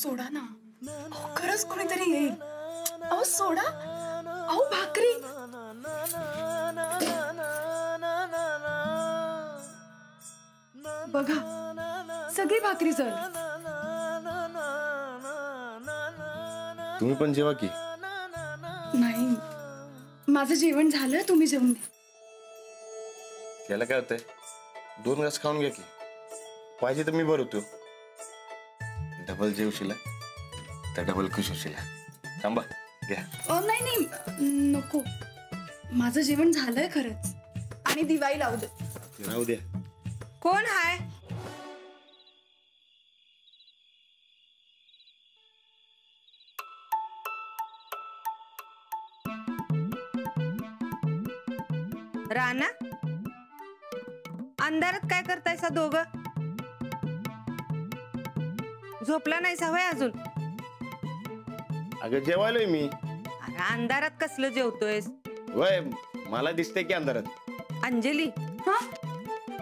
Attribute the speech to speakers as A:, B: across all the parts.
A: सोडा ना, खरंच कोणीतरी येईल. अहो सोडा, अहो भाकरी. बघा सगळी भाकरी जळ.
B: तुम्ही पण जेवा की.
A: नाही, माझं जेवण झालं, तुम्ही जेवून द्या.
B: त्याला काय होतंय, 2 घास खाऊन घ्या की. पाहिजे तर मी भरवतो. डबल जेवशीला तर डबल खुश होशीला. थांबा घ्या.
A: नाही नाही नको, माझं जेवण झालंय खरंच. आणि दिवाळी लावू दे.
B: राहू द्या.
C: कोण हाय? राणा, अंधारात काय करतायसा दोघं? झोपला नाहीसा होय अजून?
B: अगं जेवायलोय मी.
C: अरे अंधारात कसलं जेवतोयस?
B: वय मला दिसतंय की अंधारात.
C: अंजली, हा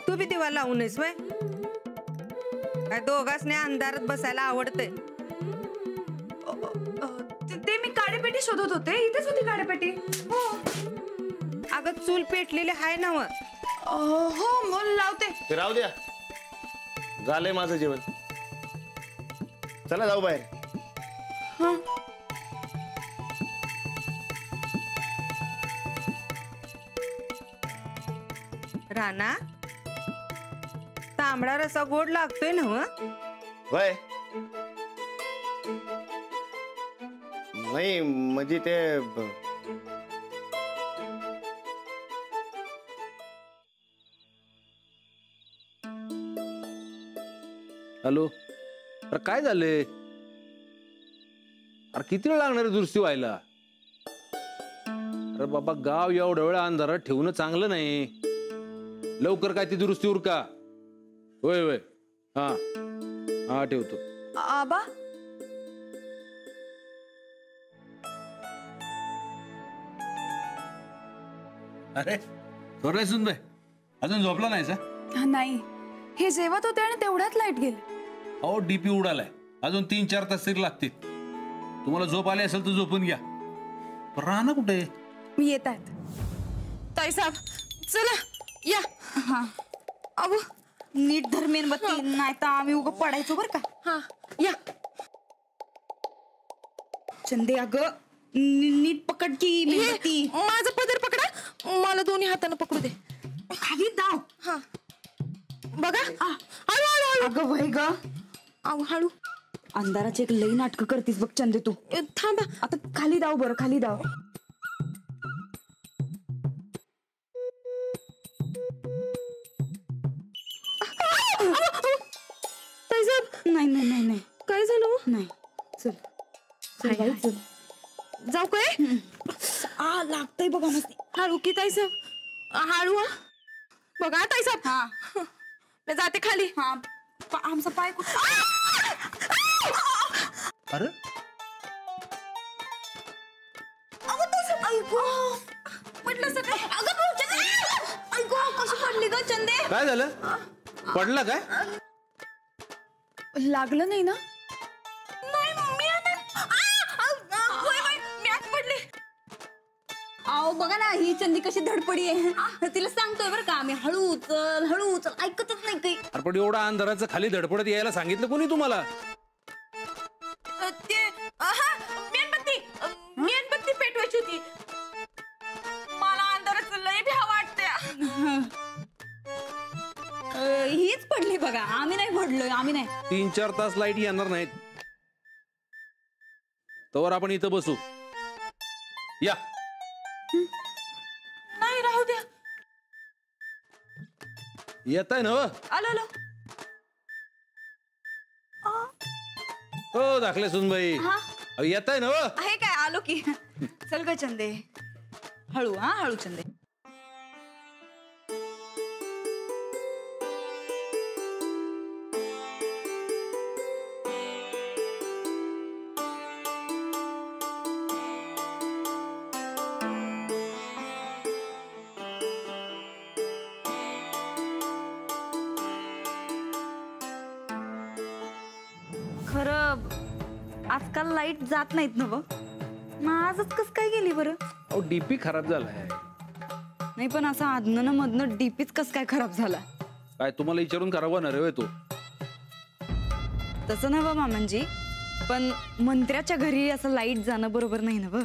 C: तू बी दिवा लावूनस वय? काय दोघांसने अंधारात बसायला आवडतंय?
A: ते मी काडेपेटी शोधत होते. इथेच होती काडेपेटी. हो.
C: अगं चूल पेटलेली हाय ना?
A: हो मग लावते.
B: ते राहू द्या, झालंय माझं जेवण. चला जाऊ बाहेर.
A: हा.
C: राणा, तांबडा रसा गोड लागतोय ना?
B: वय नाही म्हणजे ते
D: हॅलो, अरे काय झालंय? अरे किती वेळ लागणार आहे दुरुस्ती व्हायला? अरे बाबा, गाव एवढ्या वेळ अंधारात ठेवणं चांगलं नाही. लवकर काय ती दुरुस्ती उरका. होय होय, हा हा ठेवतो.
A: आबा,
E: अरे थोडं सुनबाई, अजून झोपला नाही सा?
A: नाही, हे जेवत होते आणि तेवढ्यात लाईट गेली.
E: अहो डीपी उडालाय, अजून 3-4 तास तरी लागतील. तुम्हाला झोप आली असेल तर झोपून घ्या. पण राहणं कुठे?
A: मी येत आहेत.
F: ताईसाहेब चला या.
A: हा.
F: अहो नीट धर मेणबत्ती, नाही तर आम्ही उगा पडायचो बर का.
A: हा या.
F: चंदे अगं नीट पकड की मेणबत्ती.
A: माझं पदर पकडा, मला दोन्ही हाताने पकडू दे.
F: खाली दाव.
A: हा बघा. हळू हळू.
F: अगं वय ग,
A: अहो हळू.
F: अंधाराची एक लई नाटकं करतीस बघ चंदे तू.
A: थांबा,
F: आता खाली दाव बरं, खाली दाव. नाही नाही नाही नाही,
A: काय झालं?
F: नाही. चल चल बाई चल.
A: जाऊ काय?
F: लागतंय बघा मस्ती.
A: हळू की ताईसाहेब, हळू. हा बघा ताईसाहेब.
F: हा
A: मी जाते खाली.
F: हा आमचा पाय कुठं?
E: अरे
F: पडलं सगळं. अगं ऐकू कशी पडली ग चंदे?
D: काय झालं? पडला काय?
A: लागलं नाही ना?
F: नाही मी आओ बघा ना, ही चंदी कशी धडपडी आहे. तिला सांगतोय बरं का आम्ही, हळू चल ऐकतच नाही काही.
D: अरे पण एवढा अंधाराचं खाली धडपडत यायला सांगितलं कोणी तुम्हाला?
F: मेणबत्ती पेटवायची होती. मला अंधारात लय भ्या वाटते. हीच पडली बघा, आम्ही नाही पडलोय, आम्ही नाही.
D: 3-4 तास लाईट येणार नाहीत, तोवर आपण इथं बसू. या.
F: नाही राहू द्या.
D: येत आहे ना?
F: आलो.
D: हो दाखले सुनबाई, येत आहे ना?
F: आहे काय? आलो की. चल ग चंदे, हळू. हळू चंदे. खरं आजकाल लाईट जात नाहीत ना व मग आजच कस काय गेली बरं?
D: अहो डीपी खराब झालाय.
F: नाही पण असं आधनं मधनं डीपीच कस काय खराब झाला?
D: काय तुम्हाला विचारून खराब होणार आहे होय तो?
F: तसं ना मामांजी, पण मंत्र्याच्या घरी असं लाईट जाणं बरोबर नाही ना व.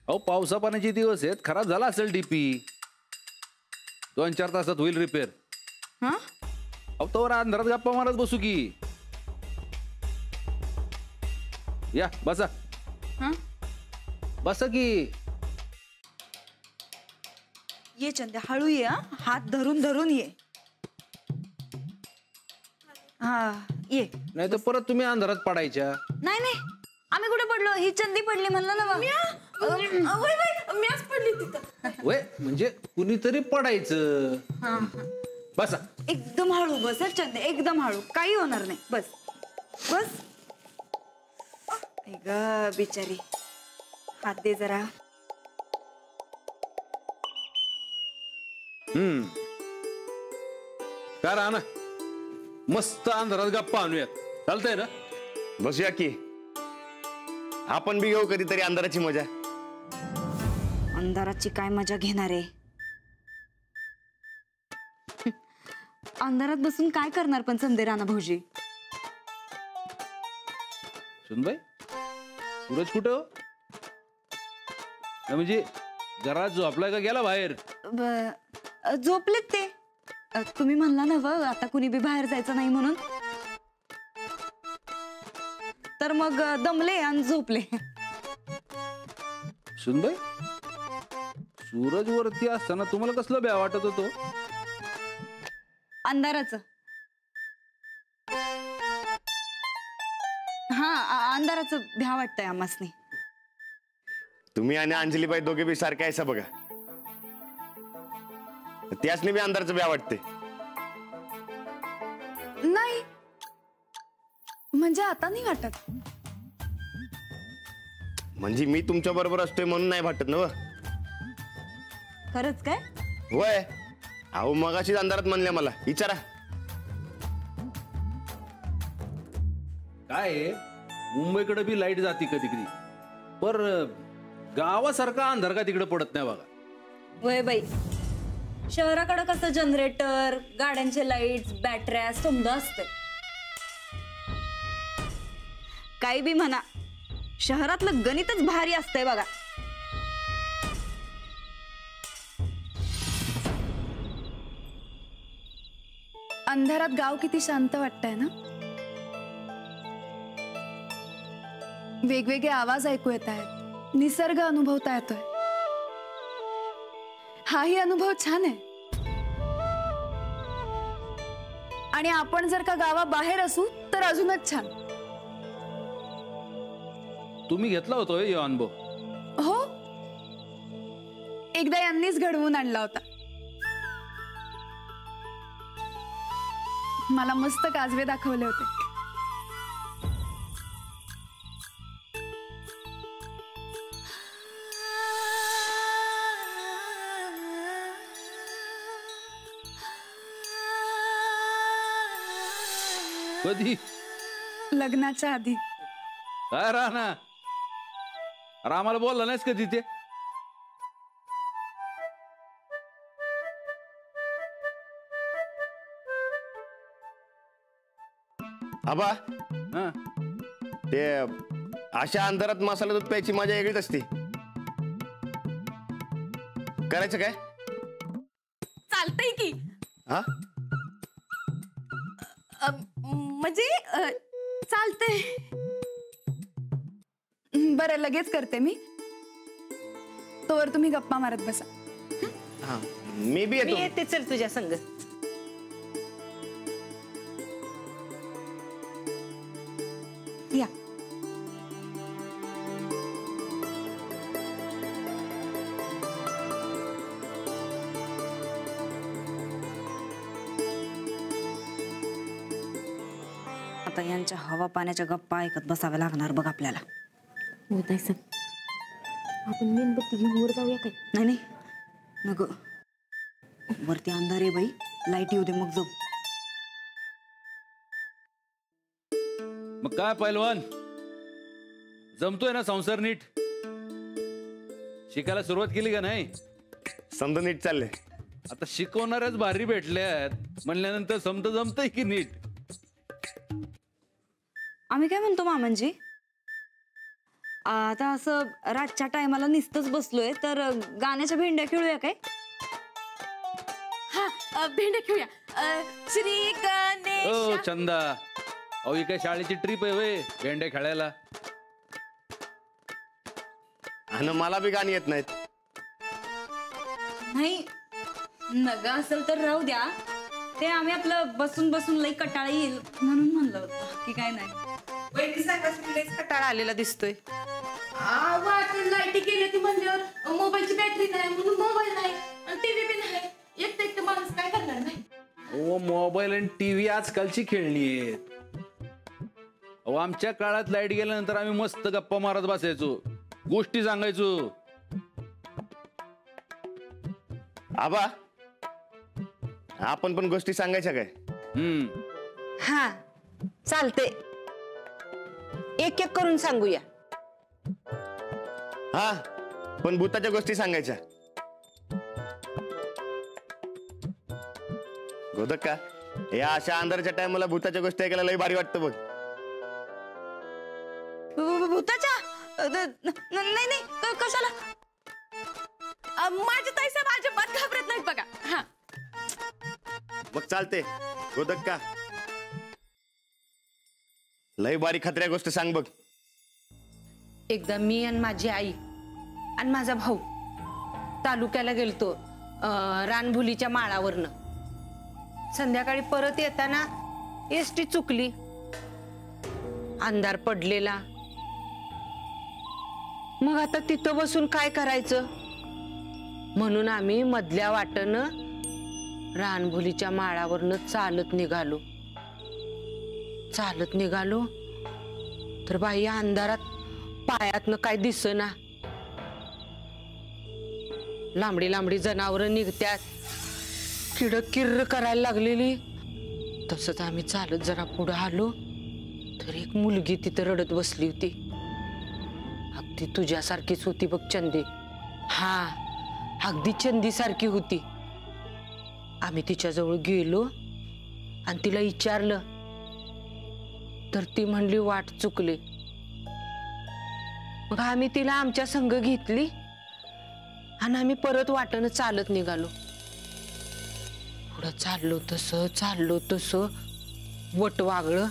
D: अहो पावसा पाण्याचे दिवस आहेत, खराब झाला असेल डीपी. 2-4 तासात होईल रिपेअर.
F: हा
D: अहो तोवर अंधारात गप्पा मारत बसू की. या बसा.
F: हा
D: बसा की.
F: ये चंद्या, हळू ये हा. हात धरून धरून ये. हा ये.
D: नाही तर परत तुम्ही अंधारात पडायच्या.
F: नाही नाही, आम्ही कुठे पडलो? ही चंदी पडली म्हणलं ना मीच पडली तिथं.
D: वय म्हणजे कुणीतरी पडायचं. बसा.
F: एकदम हळू बस चंदी, एकदम हळू, काही होणार नाही. बस बस. ग बिचारी, हात दे जरा.
D: काय राहा ना, मस्त अंधारात गप्पा आणूयात. चालतंय ना?
B: बसूया की. आपण बी घेऊ कधीतरी अंधाराची मजा.
F: अंधाराची काय मजा घेणार आहे? अंधारात बसून काय करणार पण समदे राणा भाऊजी?
D: सुनबाई, सूरज कुठं? म्हणजे जरा झोपलाय का गेला बाहेर?
F: झोपलेत ते. तुम्ही म्हणला ना व आता कुणी बी बाहेर जायचं नाही म्हणून, तर मग दमले आणि झोपले.
D: सुनबाई, सूरज वरती असताना तुम्हाला कसलं भ्या वाटत होतो?
F: अंधाराचं. हा अंधाराचं भ्या वाटतंय आम्हासनी.
B: तुम्ही आणि अंजलीबाई दोघे बी सारखे आहे बघा. त्यासनी बी अंधाराचं भ्या वाटते.
A: नाही म्हणजे आता नाही वाटत.
B: म्हणजे मी तुमच्या बरोबर असतोय म्हणून नाही वाटत ना?
F: खरंच काय?
B: होय. अहो मगाशीच अंधारात म्हणल्या मला. विचारा.
D: काय मुंबईकडे बी लाईट जाती कधी कधी, पर गावासारखा अंधार का तिकडे पडत नाही बघा.
F: वय बाई, शहराकडे कसं जनरेटर, गाड्यांचे लाईट्स, बॅटऱ्या समजा असते. काही बी म्हणा, शहरातलं गणितच भारी असतंय बघा.
A: अंधारात गाव किती शांत वाटतंय ना. वेगवेगळे आवाज ऐकू येत आहेत, निसर्ग अनुभवता येतोय. हाही अनुभव छान आहे. आणि आपण जर का गावाबाहेर असू तर अजूनच छान.
D: तुम्ही घेतला होता हे अनुभव?
A: हो, एकदा यांनीच घडवून आणला होता. मला मस्त काजवे दाखवले होते.
D: कधी?
A: लग्नाच्या आधी.
D: काय राहना, अरे आम्हाला बोलला नाहीस कधी ते?
B: आबा,
D: हा
B: ते अशा अंधारात मसाला दूध प्यायची मजा वेगळीच असते. करायचं काय?
A: चालतंय की.
B: हा
A: म्हणजे चालतंय. बरं, लगेच करते मी. तोवर तुम्ही गप्पा मारत बसा.
B: हा, मी बी येतो.
C: येते, चल तुझ्या संग.
F: या. आता यांच्या हवा पाण्याच्या गप्पा ऐकत बसाव्या लागणार बघ आपल्याला.
G: होत आहे आपण मेणबत्ती घेऊन वर जाऊया काय?
F: नाही नाही नको, वरती अंधार आहे बाई. लाईट येऊ दे मग जाऊ.
D: मग काय पहिलवान, जमतोय ना संसार नीट? शिकायला सुरुवात केली का नाही?
B: समजा नीट चाललंय.
D: आता शिकवणाऱ्याच भारी भेटल्यात म्हणल्यानंतर जमतंय की नीट?
F: आम्ही काय म्हणतो मामांजी, आता असं रातच्या टायमाला नुसतंच बसलोय तर गाण्याच्या भेंड्या खेळूया काय?
G: हा भेंड्या खेळूया. श्री गणेश.
D: ओ चंदा, अहो ही काय शाळेची ट्रिप आहे वय भेंड्या खेळायला?
B: आणि मला बी गाणी येत नाहीत.
F: नाही नगा असेल तर राहू द्या, ते आम्ही आपलं बसून बसून लई कटाळा येईल म्हणून म्हणलं, की काय नाही.
C: कटाळा आलेला दिसतोय.
G: लाईटी गेली ती म्हणल्यावर मोबाईलची बॅटरी नाही म्हणून मोबाईल नाही आणि टीव्ही बी नाही. एकटं माणूस काय करणार नाही.
D: ओ मोबाईल आणि टीव्ही आजकालची खेळणी आहेत. अहो आमच्या काळात लाईट गेल्यानंतर आम्ही मस्त गप्पा मारत बसायचो, गोष्टी सांगायचो.
B: आबा, आपण पण गोष्टी सांगायच्या काय?
C: हा चालते, एक एक करून सांगूया.
B: हा, पण भूताच्या गोष्टी सांगायच्या. गोदक का, या अशा अंधाराच्या टायमाला भूताच्या गोष्टी ऐकायला लई भारी वाटतं बघ.
F: भूताच्या नाही नाही कशाला?
G: माझी ताई साहेब अजिबात घाबरत नाहीत बघा. हा
B: मग चालते. गोदक का, लई बारी खतऱ्या गोष्ट सांग बघ.
C: एकदा मी आणि माझी आई आणि माझा भाऊ तालुक्याला गेलतो रानभुलीच्या माळावरनं. संध्याकाळी परत येताना एसटी चुकली, अंधार पडलेला. मग आता तिथं बसून काय करायचं म्हणून आम्ही मधल्या वाटेनं रानभुलीच्या माळावरनं चालत निघालो तर बाई अंधारात पायातनं काय दिसना. लांबडी जनावरं निघत्यात, किड किर्र करायला लागलेली. तसंच आम्ही चालत जरा पुढे आलो तर एक मुलगी तिथं रडत बसली होती. अगदी तुझ्यासारखीच होती बघ चंदी. हा, अगदी चंदी सारखी होती. आम्ही तिच्याजवळ गेलो आणि तिला विचारलं तर ती म्हणली वाट चुकली. मग आम्ही तिला आमच्या संग घेतली आणि आम्ही परत वाटेनं चालत निघालो. पुढं चाललो तसं वट वागळं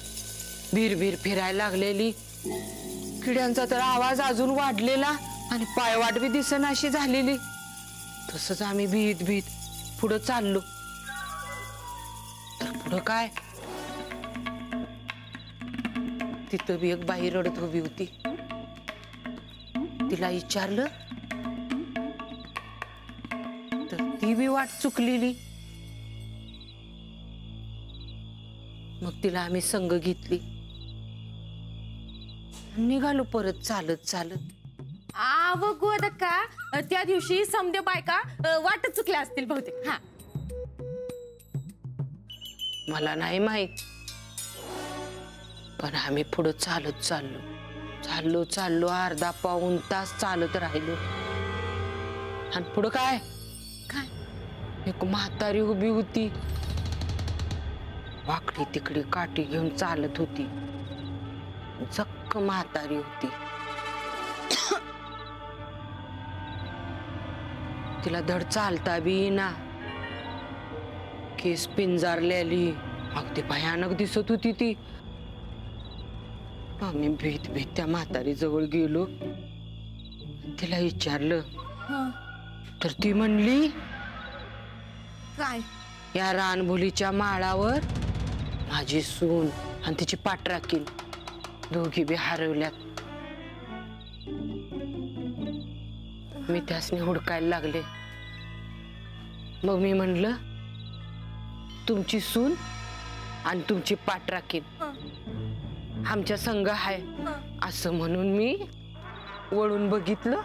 C: भिरभिर फिरायला लागलेली. किड्यांचा तर आवाज अजून वाढलेला आणि पायवाट बी दिसेना अशी झालेली. तसंच आम्ही भीत पुढं चाललो तर पुढं काय, तिथं बी एक बाई रडत उभी होती. तिला विचारलं तर ती बी वाट चुकलेली. मग तिला आम्ही संग घेतली, निघालो परत चालत.
G: आव गोदक्का, त्या दिवशी समदे बायका वाट चुकल्या असतील बहुतेक. हा
C: मला नाही माहित, पण आम्ही पुढे चाललो अर्धा पाऊण तास चालत राहिलो. आणि पुढं काय, एक म्हातारी उभी होती, वाकडी तिकडी काठी घेऊन चालत होती. जक्क म्हातारी होती. तिला धड चालता बी येईना, केस पिंजारलेली, अगदी भयानक दिसत होती ती. आम्ही भीत त्या म्हातारी जवळ गेलो, तिला विचारलं तर ती म्हणली
G: काय,
C: या रानभुलीच्या माळावर माझी सून आणि तिची पाठराखील दोघी बी हरवल्यात. मी त्यासनी हुडकायला लागले. मग मी म्हणलं तुमची सून आणि तुमची पाठराखील आमच्या संग आहे असं म्हणून मी वळून बघितलं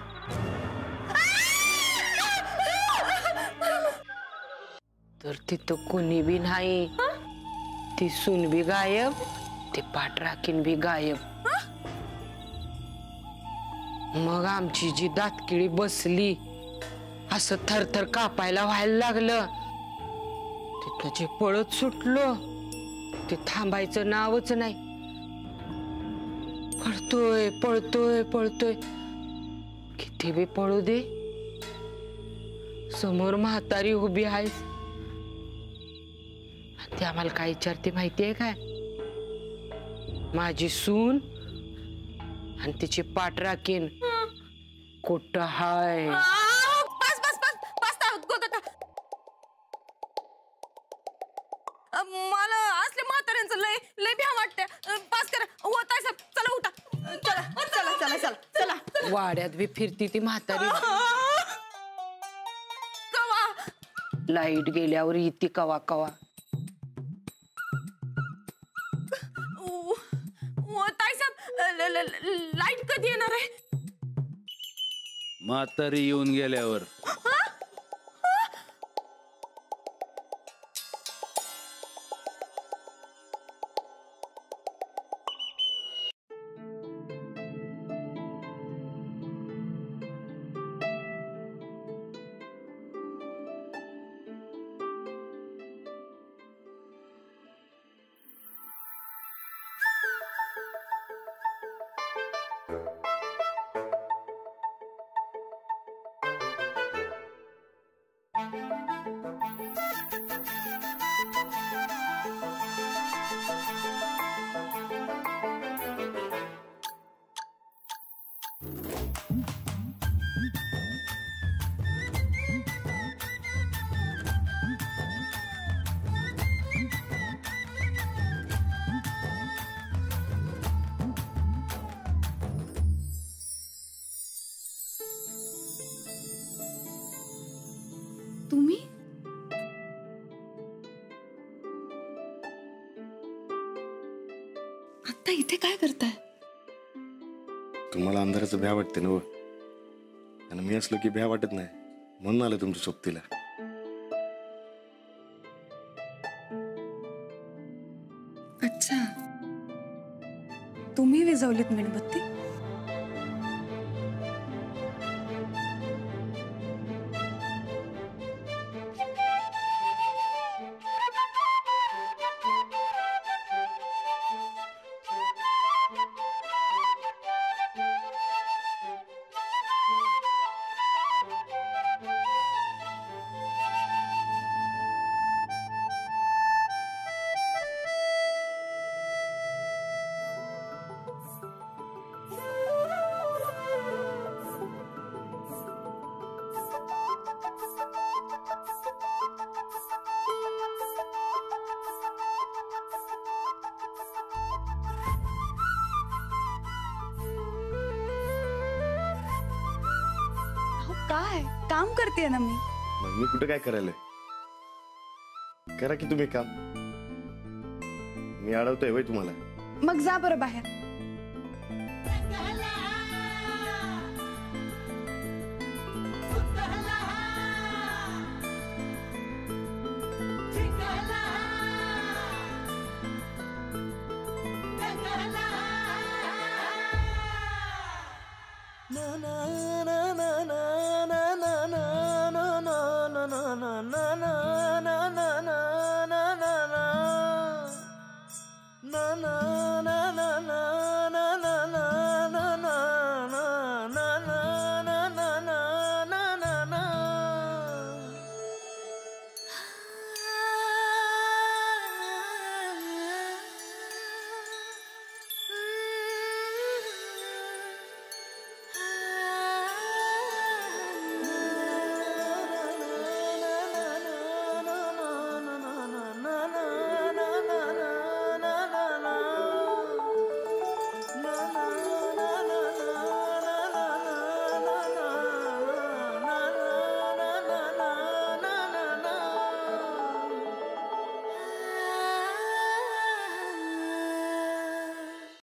C: तर तिथं कोणी बी नाही. ती सून बी गायब, ते पाठराखीन बी गायब. मग आमची जी दातकिळी बसली, असं थरथर कापायला व्हायला लागलं. तिथं जे पळत सुटलो ते थांबायचं नावच नाही. पळतोय पळतोय पळतोय, किती बी पळू दे, समोर म्हातारी उभी आहे. ती आम्हाला काय विचारते माहितीये काय? माझी सून आणि तिची पाठ राखीन कुठं हाय.
G: बस बस बस बस मला असले म्हाताऱ्यांचं लय लय भ्या वाटते. पास करा होत आहे सब. चला उठा, चला चला चला चला चला.
C: वाड्यात बी फिरती ती म्हातारी.
G: कवा
C: लाईट गेल्यावर येते कवा कवा.
G: होत आहे सब. लाईट कधी येणार आहे?
D: म्हातारी येऊन गेल्यावर.
A: तुम्ही आता इथे काय करताय?
B: तुम्हाला अंधाराचं भ्या वाटते ना? आणि मी असलो की भ्या वाटत नाही, म्हणून आलं तुमच्या सोबतीला.
A: अच्छा, तुम्ही विजवलीत मेणबत्ती? काय काम करते ना मी.
B: मग मी कुठं काय करायला? करा की तुम्ही काम. मी अडवतोय वय तुम्हाला?
A: मग जा बरं बाहेर.